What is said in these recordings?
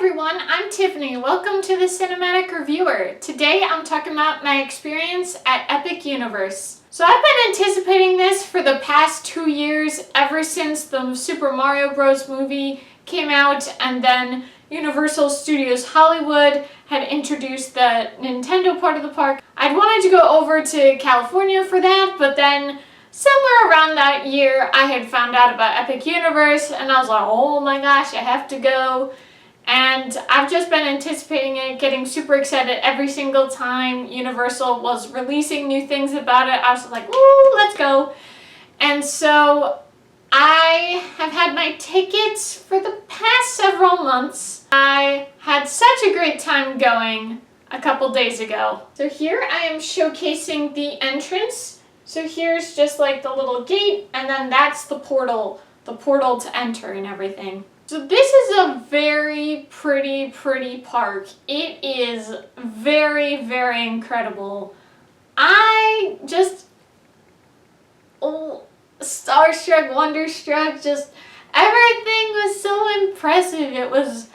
everyone, I'm Tiffany. Welcome to the Cinematic Reviewer. Today I'm talking about my experience at Epic Universe. So I've been anticipating this for the past 2 years, ever since the Super Mario Bros. Movie came out, and then Universal Studios Hollywood had introduced the Nintendo part of the park. I'd wanted to go over to California for that, but then somewhere around that year I had found out about Epic Universe and I was like, oh my gosh, I have to go. And I've just been anticipating it, getting super excited every single time Universal was releasing new things about it. I was like, ooh, let's go. And so I have had my tickets for the past several months. I had such a great time going a couple days ago. So here I am showcasing the entrance. So here's just like the little gate, and then that's the portal to enter and everything. So this is a very pretty park. It is very, very incredible. I just, starstruck, wonderstruck, just everything was so impressive. It was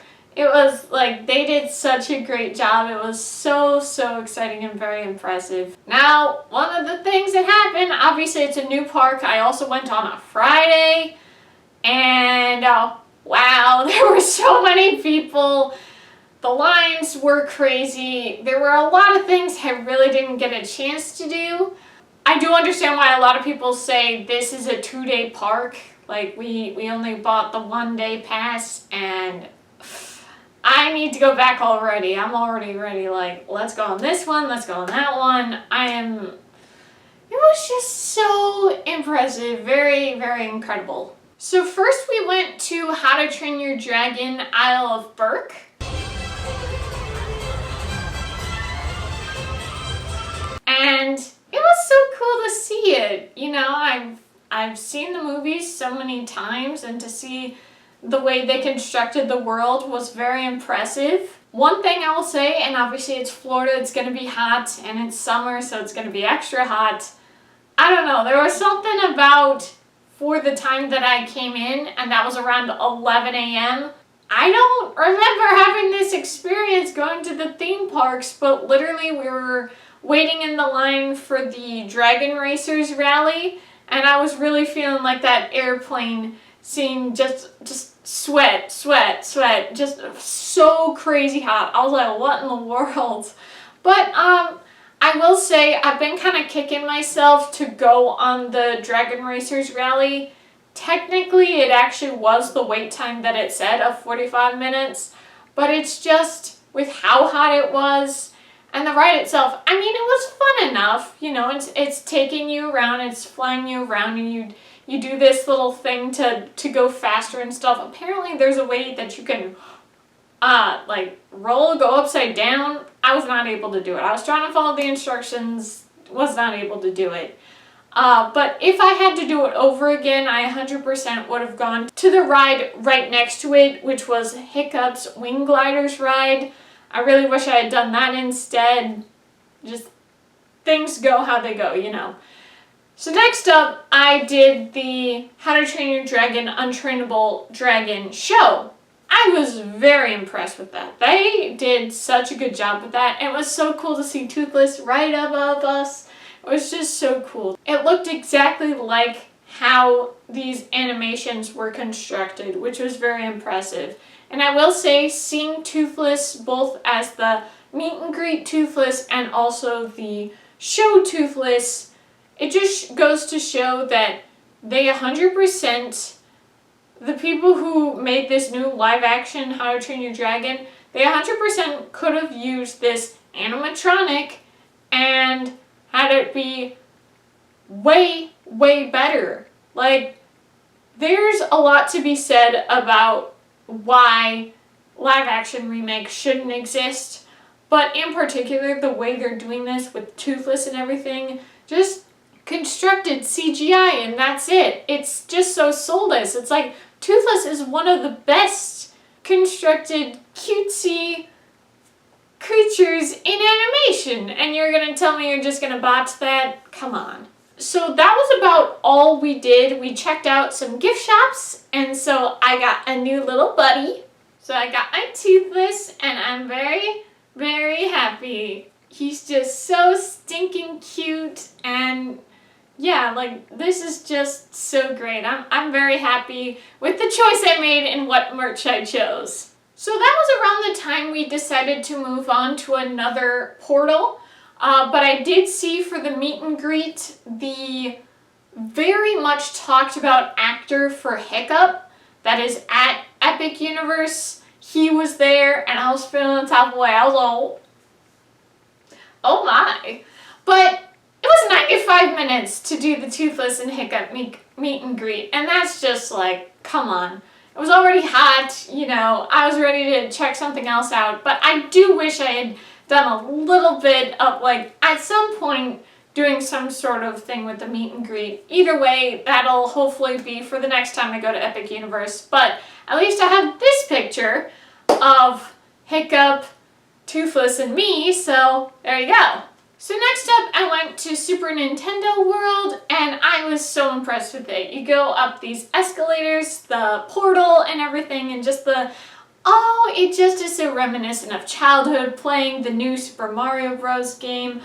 like they did such a great job. It was so exciting and very impressive. Now, one of the things that happened, obviously it's a new park. I also went on a Friday, and wow, there were so many people. The lines were crazy. There were a lot of things I really didn't get a chance to do. I do understand why a lot of people say this is a 2-day park. Like, we only bought the 1-day pass, and I need to go back already. I'm already ready, like, let's go on this one, let's go on that one. It was just so impressive, very, very incredible. So first we went to How to Train Your Dragon Isle of Berk. And it was so cool to see it. You know, I've seen the movies so many times, and to see the way they constructed the world was very impressive. One thing I will say, and obviously it's Florida, it's going to be hot, and it's summer, so it's going to be extra hot. I don't know, there was something about, for the time that I came in, and that was around 11 a.m., I don't remember having this experience going to the theme parks, but literally we were waiting in the line for the Dragon Racers rally, and I was really feeling like that airplane, seeing just sweat, just so crazy hot. I was like, what in the world? But I will say I've been kind of kicking myself to go on the Dragon Racers rally. Technically, it actually was the wait time that it said of 45 minutes, but it's just with how hot it was and the ride itself. I mean, it was fun enough. You know, it's taking you around, it's flying you around, and you do this little thing to go faster and stuff. Apparently, there's a way that you can like roll, go upside down. I was not able to do it. I was trying to follow the instructions, was not able to do it. But if I had to do it over again, I 100% would have gone to the ride right next to it, which was Hiccup's Wing Gliders ride. I really wish I had done that instead. Just things go how they go, you know. So next up, I did the How to Train Your Dragon Untrainable Dragon show. I was very impressed with that. They did such a good job with that. It was so cool to see Toothless right above us. It was just so cool. It looked exactly like how these animations were constructed, which was very impressive. And I will say, seeing Toothless both as the meet and greet Toothless and also the show Toothless, it just goes to show that they 100%, the people who made this new live action How to Train Your Dragon, they 100% could have used this animatronic and had it be way better. Like, there's a lot to be said about why live action remakes shouldn't exist, but in particular the way they're doing this with Toothless and everything, just constructed CGI and that's it. It's just so soulless. It's like Toothless is one of the best constructed cutesy creatures in animation, and you're gonna tell me you're just gonna botch that? Come on. So that was about all we did. We checked out some gift shops, and so I got a new little buddy. So I got my Toothless, and I'm very, very happy. He's just so stinking cute, and yeah, like, this is just so great. I'm very happy with the choice I made and what merch I chose. So that was around the time we decided to move on to another portal. But I did see for the meet and greet the very much talked about actor for Hiccup that is at Epic Universe. He was there, and I was feeling the type of way. I was like, oh my. But it was 95 minutes to do the Toothless and Hiccup meet and greet, and that's just like, come on. It was already hot, you know, I was ready to check something else out, but I do wish I had done a little bit of, like, at some point, doing some sort of thing with the meet and greet. Either way, that'll hopefully be for the next time I go to Epic Universe, but at least I have this picture of Hiccup, Toothless, and me, so there you go. So next up, I went to Super Nintendo World, and I was so impressed with it. You go up these escalators, the portal and everything, and just it just is so reminiscent of childhood, playing the new Super Mario Bros. Game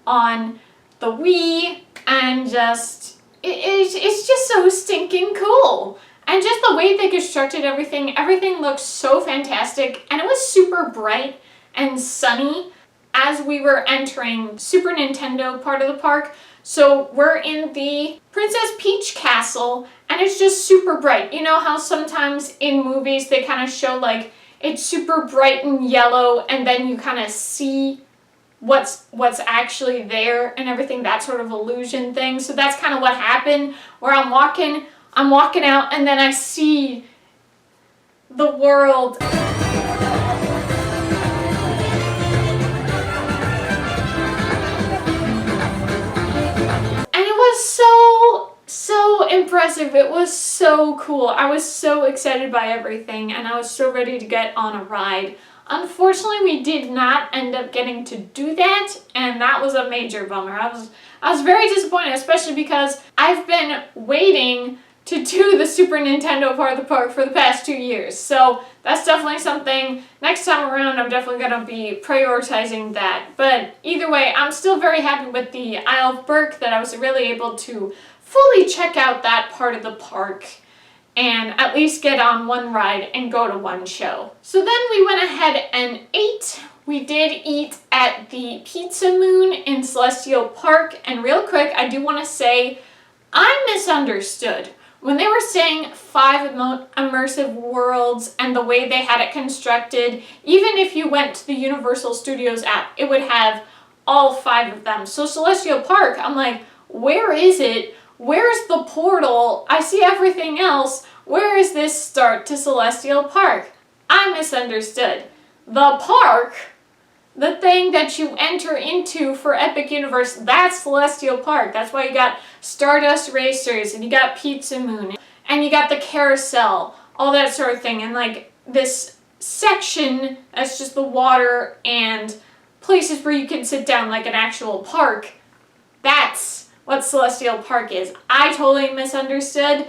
on the Wii, and just, it's just so stinking cool. And just the way they constructed everything looked so fantastic, and it was super bright and sunny as we were entering Super Nintendo part of the park. So we're in the Princess Peach Castle, and it's just super bright. You know how sometimes in movies they kind of show like it's super bright and yellow, and then you kind of see what's actually there and everything, that sort of illusion thing. So that's kind of what happened, where I'm walking out, and then I see the world. So impressive. It was so cool. I was so excited by everything, and I was so ready to get on a ride. Unfortunately, we did not end up getting to do that, and that was a major bummer. I was very disappointed, especially because I've been waiting to do the Super Nintendo part of the park for the past 2 years. So that's definitely something, next time around, I'm definitely going to be prioritizing that. But either way, I'm still very happy with the Isle of Berk, that I was really able to fully check out that part of the park and at least get on one ride and go to one show. So then we went ahead and ate. We did eat at the Pizza Moon in Celestial Park, and real quick, I do want to say I misunderstood. When they were saying 5 immersive worlds and the way they had it constructed, even if you went to the Universal Studios app, it would have all 5 of them. So Celestial Park, I'm like, where is it? Where's the portal? I see everything else. Where is this start to Celestial Park? I misunderstood. The park, the thing that you enter into for Epic Universe, that's Celestial Park. That's why you got Stardust Racers, and you got Pizza Moon, and you got the carousel, all that sort of thing. And like this section that's just the water and places where you can sit down like an actual park. That's what Celestial Park is. I totally misunderstood.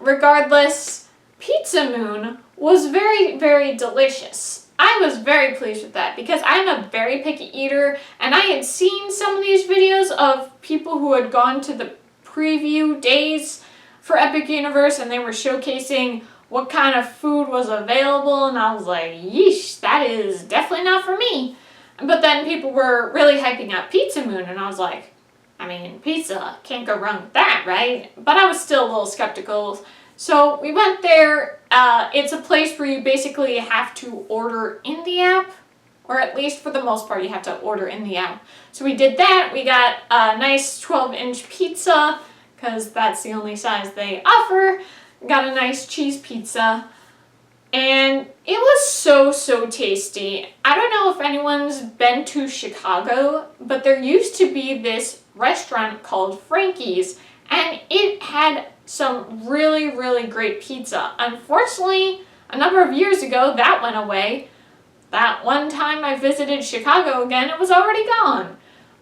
Regardless, Pizza Moon was very, very delicious. I was very pleased with that because I'm a very picky eater, and I had seen some of these videos of people who had gone to the preview days for Epic Universe, and they were showcasing what kind of food was available, and I was like, yeesh, that is definitely not for me. But then people were really hyping up Pizza Moon, and I was like, I mean, pizza, can't go wrong with that, right? But I was still a little skeptical. So we went there. It's a place where you basically have to order in the app, or at least for the most part, you have to order in the app. So we did that. We got a nice 12-inch pizza, because that's the only size they offer. Got a nice cheese pizza, and it was so, so tasty. I don't know if anyone's been to Chicago, but there used to be this restaurant called Frankie's, and it had some really, really great pizza. Unfortunately, a number of years ago, that went away. That one time I visited Chicago again, it was already gone.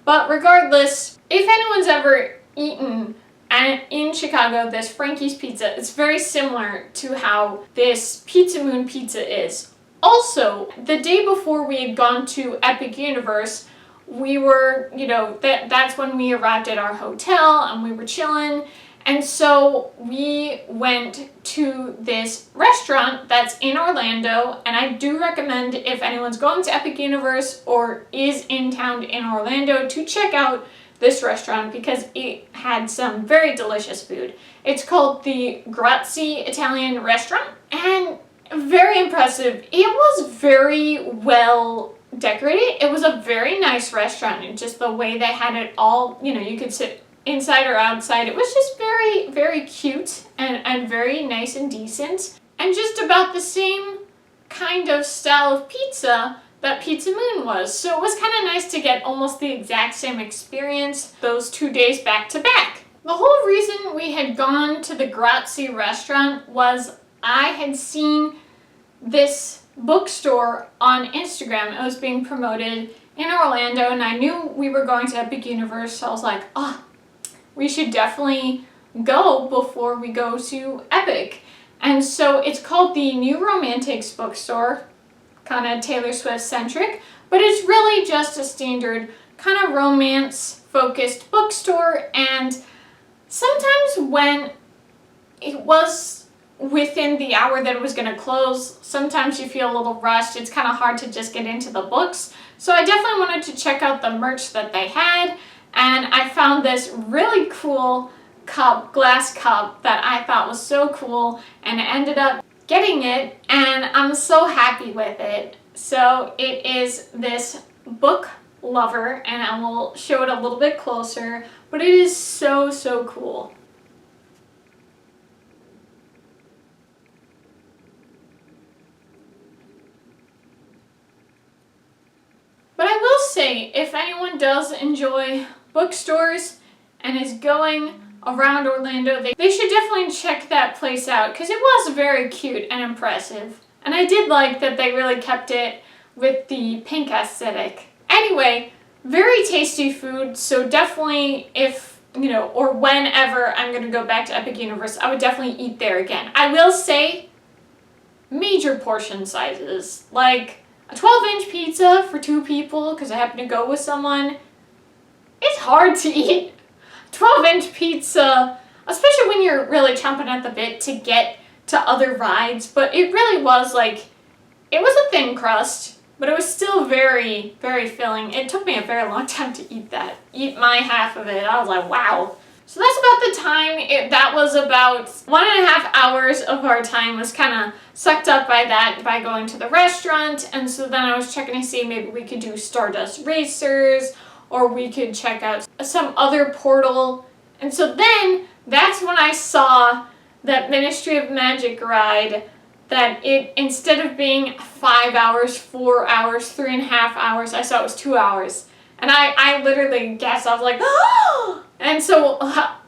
But regardless, if anyone's ever eaten and in Chicago, this Frankie's Pizza. It's very similar to how this Pizza Moon pizza is. Also, the day before we had gone to Epic Universe, we were, that's when we arrived at our hotel and we were chilling. And so we went to this restaurant that's in Orlando, and I do recommend, if anyone's going to Epic Universe or is in town in Orlando, to check out this restaurant because it had some very delicious food. It's called the Grazie Italian Restaurant, and very impressive. It was very well decorated. It was a very nice restaurant, and just the way they had it all, you could sit inside or outside. It was just very, very cute and very nice and decent, and just about the same kind of style of pizza that Pizza Moon was. So it was kind of nice to get almost the exact same experience those 2 days back to back. The whole reason we had gone to the Grazie restaurant was I had seen this bookstore on Instagram. It was being promoted in Orlando, and I knew we were going to Epic Universe, so I was like, we should definitely go before we go to Epic. And so it's called the New Romantics Bookstore, kind of Taylor Swift centric, but it's really just a standard kind of romance focused bookstore. And sometimes when it was within the hour that it was going to close, sometimes you feel a little rushed. It's kind of hard to just get into the books. So I definitely wanted to check out the merch that they had, and I found this really cool glass cup that I thought was so cool, and I ended up getting it, and I'm so happy with it. So it is this book lover, and I will show it a little bit closer, but it is so, so cool. But I will say, if anyone does enjoy bookstores and is going around Orlando, they should definitely check that place out because it was very cute and impressive. And I did like that they really kept it with the pink aesthetic. Anyway, very tasty food, so definitely if, or whenever I'm going to go back to Epic Universe, I would definitely eat there again. I will say, major portion sizes, like a 12-inch pizza for 2 people, because I happen to go with someone, it's hard to eat 12-inch pizza, especially when you're really chomping at the bit to get to other rides. But it really was it was a thin crust, but it was still very, very filling. It took me a very long time to eat my half of it. I was like, wow. So that's about the time. That was about 1.5 hours of our time was kind of sucked up by that, by going to the restaurant. And so then I was checking to see maybe we could do Stardust Racers, or we could check out some other portal. And so then that's when I saw that Ministry of Magic ride, that it, instead of being 5 hours, 4 hours, 3.5 hours, I saw it was 2 hours. And I literally guessed, I was like, oh! And so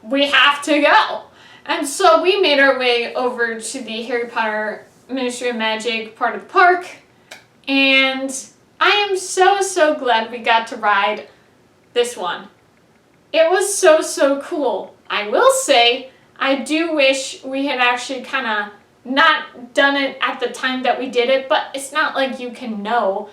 we have to go. And so we made our way over to the Harry Potter Ministry of Magic part of the park. And I am so, so glad we got to ride this one. It was so, so cool. I will say, I do wish we had actually kind of not done it at the time that we did it, but it's not like you can know.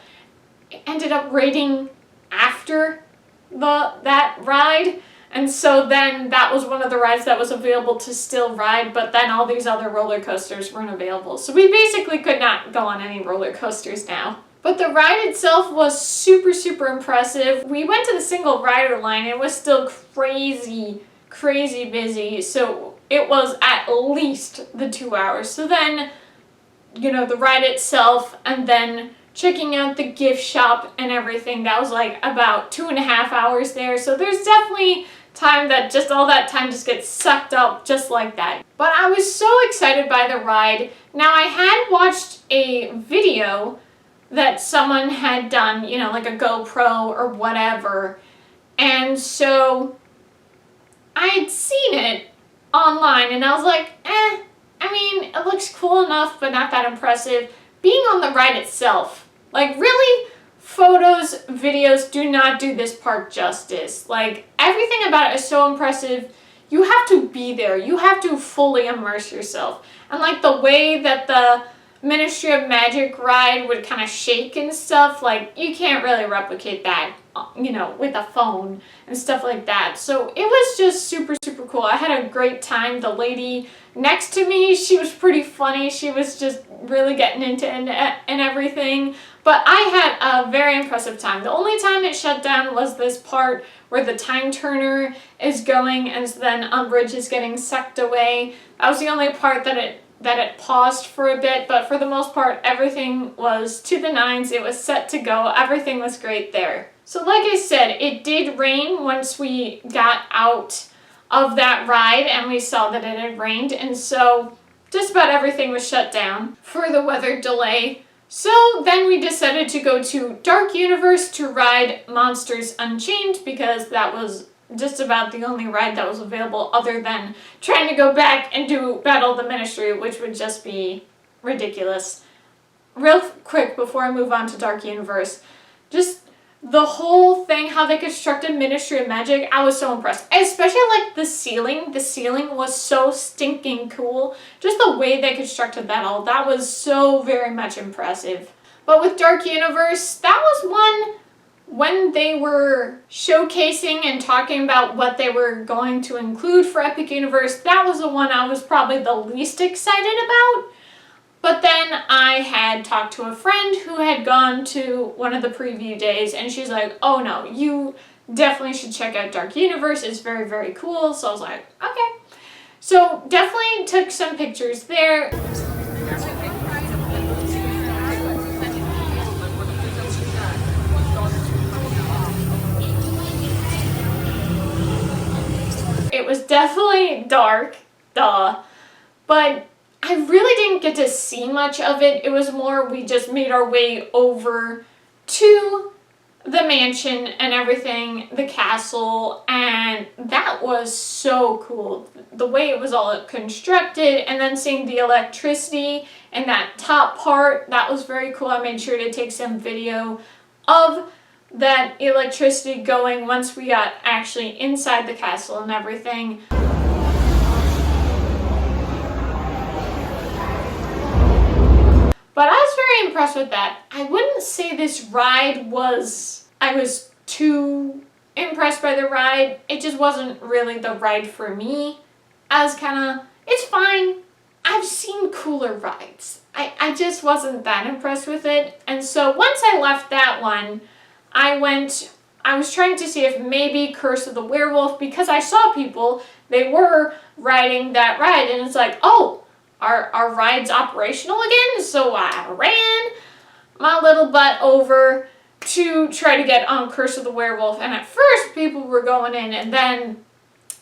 It ended up rating after that ride, and so then that was one of the rides that was available to still ride, but then all these other roller coasters weren't available, so we basically could not go on any roller coasters now. But the ride itself was super, super impressive. We went to the single rider line. It was still crazy, crazy busy, so it was at least the 2 hours. So then, the ride itself, and then checking out the gift shop and everything, that was like about 2.5 hours there. So there's definitely time that just all that time just gets sucked up just like that. But I was so excited by the ride. Now, I had watched a video that someone had done, like a GoPro or whatever. And so I had seen it online and I was like, I mean, it looks cool enough, but not that impressive. Being on the ride itself, really, photos, videos do not do this park justice. Everything about it is so impressive. you have to be there. You have to fully immerse yourself. And like the way that the Ministry of Magic ride would kind of shake and stuff, like you can't really replicate that, you know, with a phone and stuff like that. So it was just super, super cool. I had a great time. The lady next to me, she was pretty funny. She was just really getting into it and everything. But I had a very impressive time. The only time it shut down was this part where the time turner is going and then Umbridge is getting sucked away. That was the only part that it paused for a bit, but for the most part, everything was to the nines. It was set to go. Everything was great there. So like I said, it did rain once we got out of that ride and we saw that it had rained, and so just about everything was shut down for the weather delay. So then we decided to go to Dark Universe to ride Monsters Unchained, because that was just about the only ride that was available other than trying to go back and do Battle of the Ministry, which would just be ridiculous. Real quick before I move on to Dark Universe, just the whole thing, how they constructed Ministry of Magic, I was so impressed. Especially like the ceiling. The ceiling was so stinking cool. Just the way they constructed that all, that was so very much impressive. But with Dark Universe, that was one when they were showcasing and talking about what they were going to include for Epic Universe, that was the one I was probably the least excited about. But then I had talked to a friend who had gone to one of the preview days, and she's like, oh no, you definitely should check out Dark Universe. It's very, very cool. So I was like, okay. So definitely took some pictures there. It was definitely dark, duh, but I really didn't get to see much of it. It was more we just made our way over to the mansion and everything, the castle, and that was so cool. The way it was all constructed, and then seeing the electricity and that top part, that was very cool. I made sure to take some video of that electricity going once we got actually inside the castle and everything. But I was very impressed with that. I wouldn't say this ride I was too impressed by the ride. It just wasn't really the ride for me. I was kind of, it's fine. I've seen cooler rides. I just wasn't that impressed with it. And so once I left that one, I was trying to see if maybe Curse of the Werewolf, because I saw people, they were riding that ride, and it's like, oh, our ride's operational again? So I ran my little butt over to try to get on Curse of the Werewolf, and at first people were going in, and then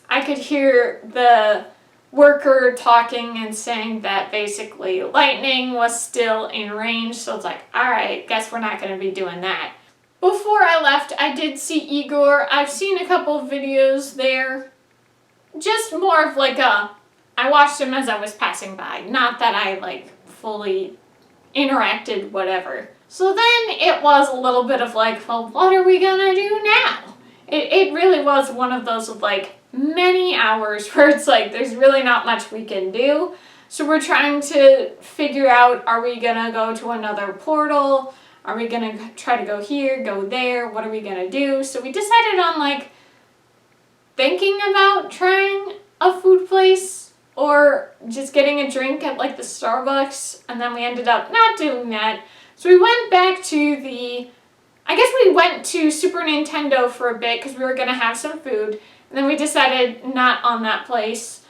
I could hear the worker talking and saying that basically lightning was still in range, so it's like, alright, guess we're not going to be doing that. Before I left, I did see Igor. I've seen a couple of videos there. Just more of like I watched him as I was passing by. Not that I like fully interacted, whatever. So then it was a little bit of like, well, what are we gonna do now? It really was one of those of like many hours where it's like there's really not much we can do. So we're trying to figure out, are we gonna go to another portal? Are we going to try to go here, go there? What are we going to do? So we decided on like thinking about trying a food place or just getting a drink at like the Starbucks. And then we ended up not doing that. So we went back to we went to Super Nintendo for a bit because we were going to have some food. And then we decided not on that place.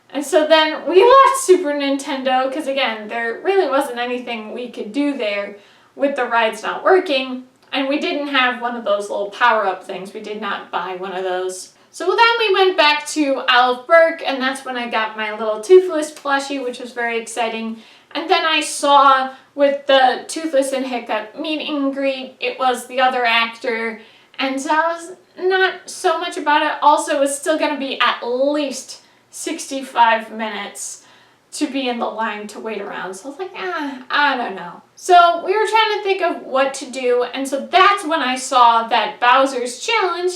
And so then we left Super Nintendo because again, there really wasn't anything we could do there with the rides not working, and we didn't have one of those little power-up things. We did not buy one of those. So then we went back to Isle of Berk, and that's when I got my little Toothless plushie, which was very exciting. And then I saw with the Toothless and Hiccup meet and greet, it was the other actor, and so I was not so much about it. Also, it was still going to be at least 65 minutes to be in the line to wait around. So I was like, I don't know. So we were trying to think of what to do, and so that's when I saw that Bowser's Challenge.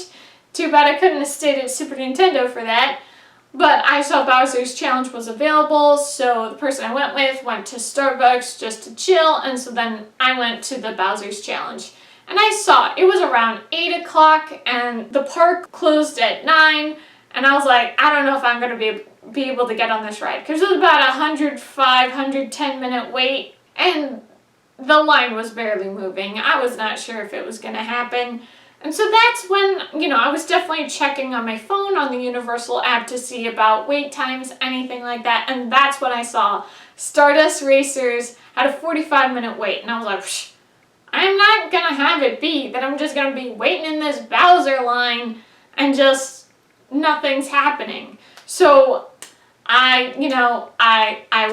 Too bad I couldn't have stayed at Super Nintendo for that. But I saw Bowser's Challenge was available, so the person I went with went to Starbucks just to chill, and so then I went to the Bowser's Challenge. And I saw it was around 8 o'clock, and the park closed at 9, and I was like, I don't know if I'm going to be able to get on this ride, because it was about a 105, 110 minute wait, and the line was barely moving. I was not sure if it was going to happen. And so that's when, I was definitely checking on my phone on the Universal app to see about wait times, anything like that. And that's when I saw Stardust Racers had a 45-minute wait. And I was like, I'm not going to have it be that I'm just going to be waiting in this Bowser line and just nothing's happening. So I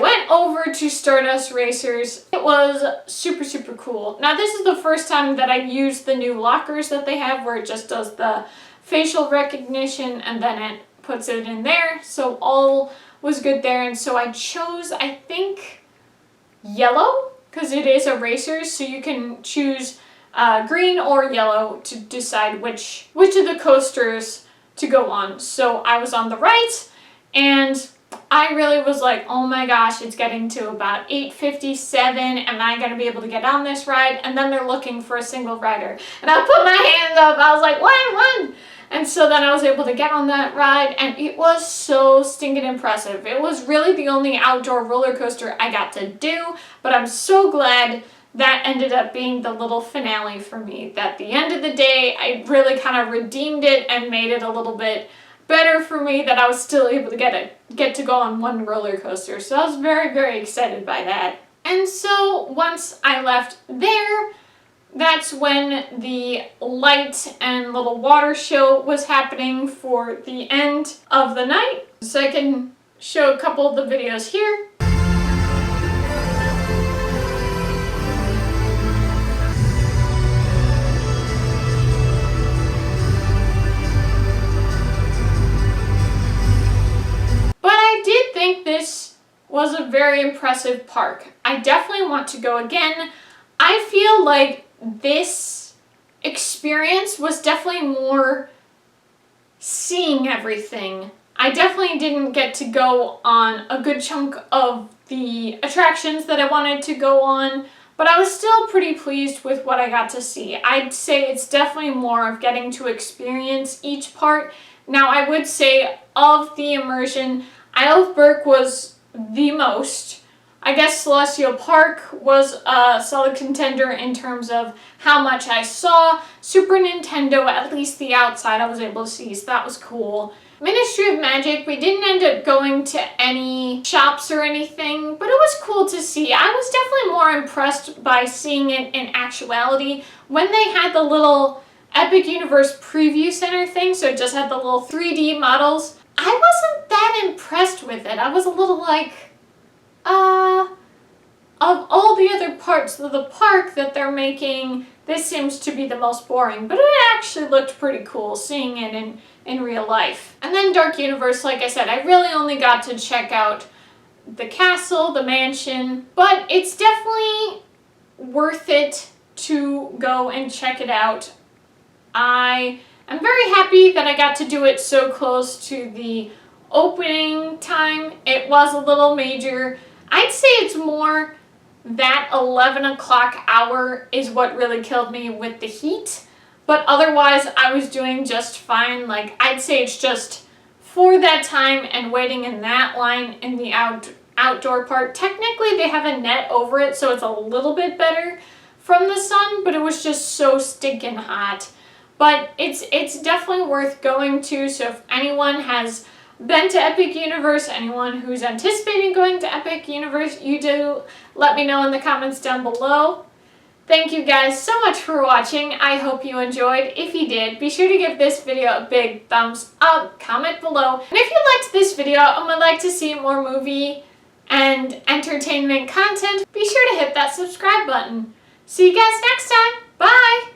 went over to Stardust Racers. It was super, super cool. Now, this is the first time that I used the new lockers that they have where it just does the facial recognition and then it puts it in there. So all was good there. And so I chose, I think, yellow because it is a racer. So you can choose green or yellow to decide which of the coasters to go on. So I was on the right, and I really was like, oh my gosh, it's getting to about 8:57. Am I going to be able to get on this ride? And then they're looking for a single rider. And I put my hand up. I was like, run. And so then I was able to get on that ride, and it was so stinking impressive. It was really the only outdoor roller coaster I got to do, but I'm so glad that ended up being the little finale for me. That at the end of the day, I really kind of redeemed it and made it a little bit better for me that I was still able to get to go on one roller coaster. So I was very, very excited by that. And so once I left there, that's when the light and little water show was happening for the end of the night. So I can show a couple of the videos here. This was a very impressive park. I definitely want to go again. I feel like this experience was definitely more seeing everything. I definitely didn't get to go on a good chunk of the attractions that I wanted to go on, but I was still pretty pleased with what I got to see. I'd say it's definitely more of getting to experience each part. Now, I would say of the immersion, Isle of Berk was the most. I guess Celestial Park was a solid contender in terms of how much I saw. Super Nintendo, at least the outside I was able to see, so that was cool. Ministry of Magic, we didn't end up going to any shops or anything, but it was cool to see. I was definitely more impressed by seeing it in actuality when they had the little Epic Universe Preview Center thing, so it just had the little 3D models. I wasn't that impressed with it. I was a little like, of all the other parts of the park that they're making, this seems to be the most boring. But it actually looked pretty cool seeing it in real life. And then Dark Universe, like I said, I really only got to check out the castle, the mansion, but it's definitely worth it to go and check it out. I'm very happy that I got to do it so close to the opening time. It was a little major. I'd say it's more that 11 o'clock hour is what really killed me with the heat. But otherwise, I was doing just fine. Like, I'd say it's just for that time and waiting in that line in the outdoor part. Technically, they have a net over it, so it's a little bit better from the sun, but it was just so stinking hot. But it's definitely worth going to, so if anyone has been to Epic Universe, anyone who's anticipating going to Epic Universe, you do let me know in the comments down below. Thank you guys so much for watching. I hope you enjoyed. If you did, be sure to give this video a big thumbs up, comment below. And if you liked this video and would like to see more movie and entertainment content, be sure to hit that subscribe button. See you guys next time. Bye!